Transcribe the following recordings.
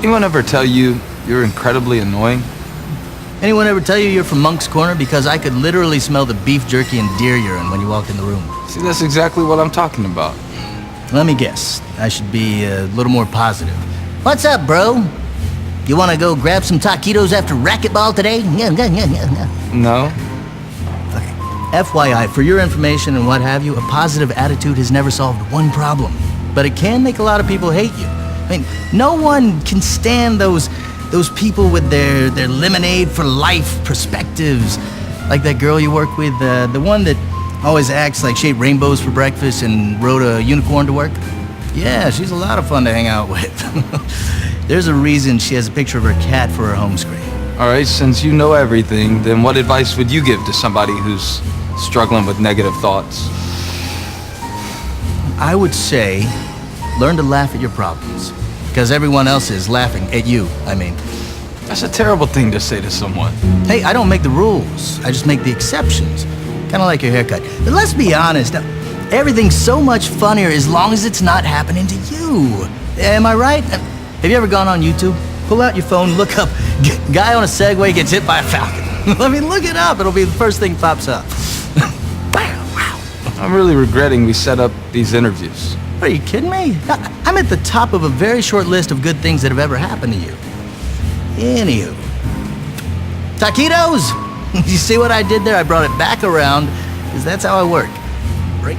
Anyone ever tell you you're incredibly annoying? Anyone ever tell you you're from Monk's Corner? Because I could literally smell the beef jerky and deer urine when you walked in the room. See, that's exactly what I'm talking about. Let me guess. I should be a little more positive. What's up, bro? You want to go grab some taquitos after racquetball today? No? Okay. FYI, for your information and what have you, a positive attitude has never solved one problem. But it can make a lot of people hate you. I mean, no one can stand those people with their lemonade for life perspectives. Like that girl you work with, the one that always acts like she ate rainbows for breakfast and rode a unicorn to work. Yeah, she's a lot of fun to hang out with. There's a reason she has a picture of her cat for her home screen. All right, since you know everything, then what advice would you give to somebody who's struggling with negative thoughts? I would say, learn to laugh at your problems. Because everyone else is laughing at you, I mean. That's a terrible thing to say to someone. Hey, I don't make the rules. I just make the exceptions. Kind of like your haircut. But let's be honest, everything's so much funnier as long as it's not happening to you. Am I right? Have you ever gone on YouTube? Pull out your phone, look up, guy on a Segway gets hit by a falcon. I mean, look it up. It'll be the first thing pops up. Wow. I'm really regretting we set up these interviews. Are you kidding me? I'm at the top of a very short list of good things that have ever happened to you. Anywho. Taquitos! You see what I did there? I brought it back around, because that's how I work. Right?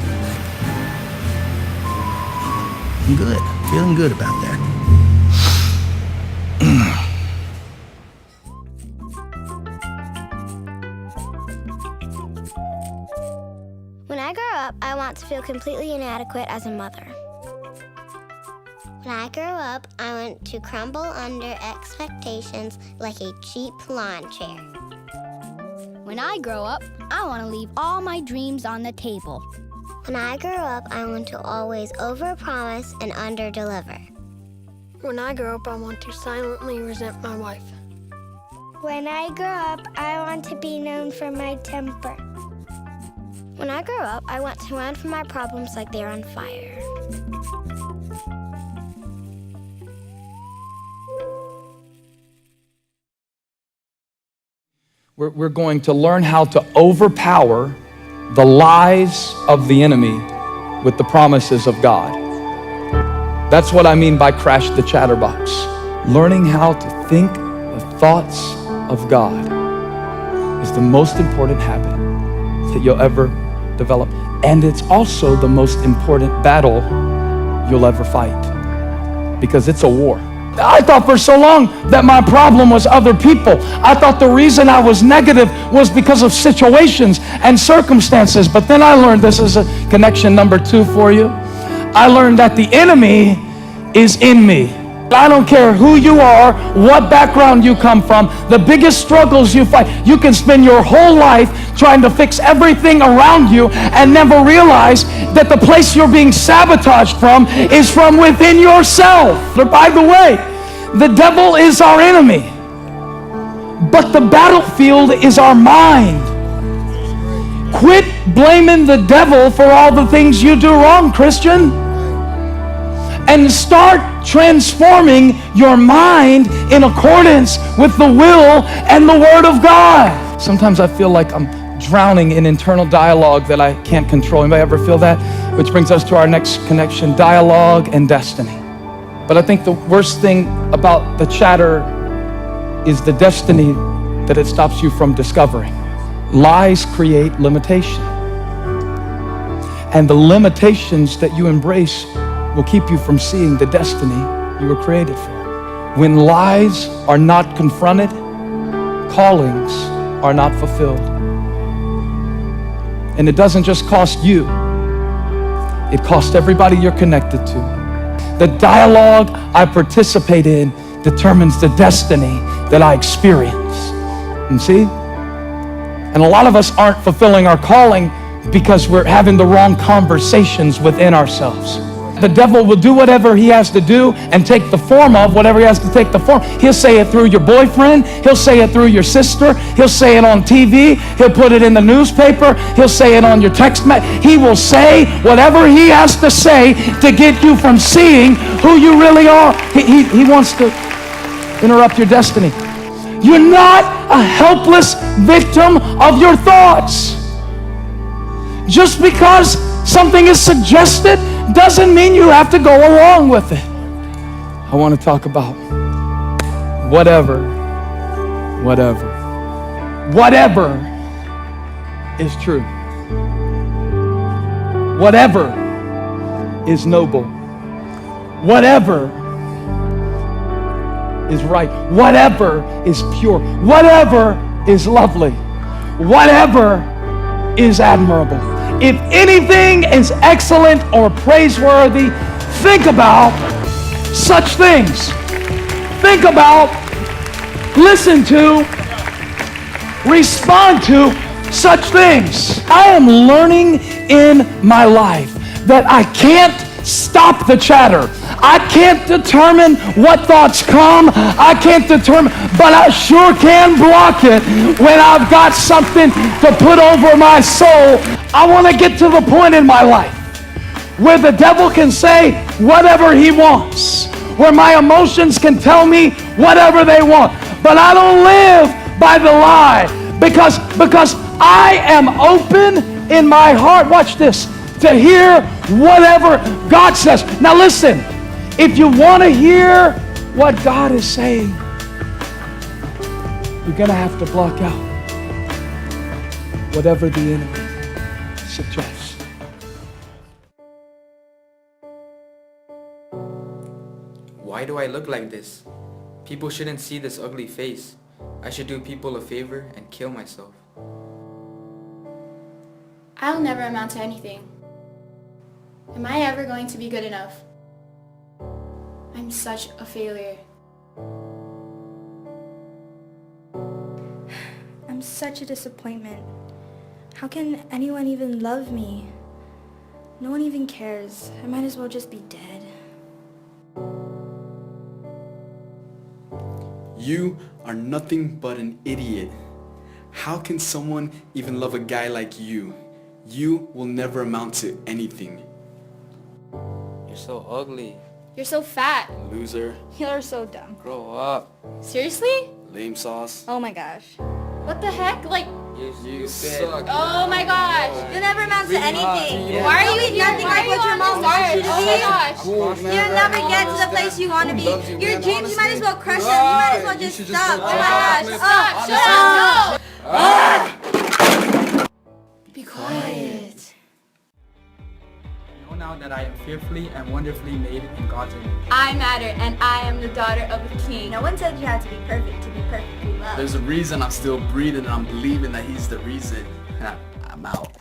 I'm good. Feeling good about that. When I grow up, I want to feel completely inadequate as a mother. When I grow up, I want to crumble under expectations like a cheap lawn chair. When I grow up, I want to leave all my dreams on the table. When I grow up, I want to always overpromise and underdeliver. When I grow up, I want to silently resent my wife. When I grow up, I want to be known for my temper. When I grow up, I want to run from my problems like they're on fire. We're going to learn how to overpower the lies of the enemy with the promises of God. That's what I mean by crash the chatterbox. Learning how to think the thoughts of God is the most important habit that you'll ever develop. And it's also the most important battle you'll ever fight, because it's a war. I thought for so long that my problem was other people. I thought the reason I was negative was because of situations and circumstances. But then I learned, this is a connection number 2 for you. I learned that the enemy is in me. I don't care who you are, what background you come from, the biggest struggles you fight. You can spend your whole life trying to fix everything around you and never realize that the place you're being sabotaged from is from within yourself. But by the way, the devil is our enemy, but the battlefield is our mind. Quit blaming the devil for all the things you do wrong, Christian, and start transforming your mind in accordance with the will and the Word of God. Sometimes I feel like I'm drowning in internal dialogue that I can't control. Anybody ever feel that? Which brings us to our next connection, dialogue and destiny. But I think the worst thing about the chatter is the destiny that it stops you from discovering. Lies create limitation. And the limitations that you embrace will keep you from seeing the destiny you were created for. When lies are not confronted, callings are not fulfilled. And it doesn't just cost you, it costs everybody you're connected to. The dialogue I participate in determines the destiny that I experience. And see? And a lot of us aren't fulfilling our calling because we're having the wrong conversations within ourselves. The devil will do whatever he has to do and take the form of whatever he has to take the form. He'll say it through your boyfriend. He'll say it through your sister. He'll say it on TV. He'll put it in the newspaper. He'll say it on your text message. He will say whatever he has to say to get you from seeing who you really are. He wants to interrupt your destiny. You're not a helpless victim of your thoughts. Just because something is suggested doesn't mean you have to go along with it. I want to talk about whatever is true. Whatever is noble. Whatever is right. Whatever is pure. Whatever is lovely. Whatever is admirable. If anything is excellent or praiseworthy, think about such things. Think about, listen to, respond to such things. I am learning in my life that I can't stop the chatter. I can't determine what thoughts come. I can't determine, but I sure can block it when I've got something to put over my soul. I want to get to the point in my life where the devil can say whatever he wants, where my emotions can tell me whatever they want, but I don't live by the lie because I am open in my heart, watch this, to hear whatever God says. Now listen, if you want to hear what God is saying, you're going to have to block out whatever the enemy suggests. Why do I look like this? People shouldn't see this ugly face. I should do people a favor and kill myself. I'll never amount to anything. Am I ever going to be good enough? I'm such a failure. I'm such a disappointment. How can anyone even love me? No one even cares. I might as well just be dead. You are nothing but an idiot. How can someone even love a guy like you? You will never amount to anything. You're so ugly. You're so fat. Loser. You're so dumb. Grow up. Seriously? Lame sauce. Oh my gosh. What the heck? Like, You suck. oh my gosh. You'll never amount to anything. Yeah. Why are you You'll be nothing like what your mom wants you to Oh be. my gosh. You'll never get to the place you want to be. Your dreams, you might as well crush them. You might as well just stop. Oh my gosh. Shut up. No. Be quiet. Know now that I am fearfully and wonderfully made in God's image. I matter, and I am the daughter of a king. No one said you had to be perfect to be perfectly loved. There's a reason I'm still breathing and I'm believing that he's the reason. I'm out.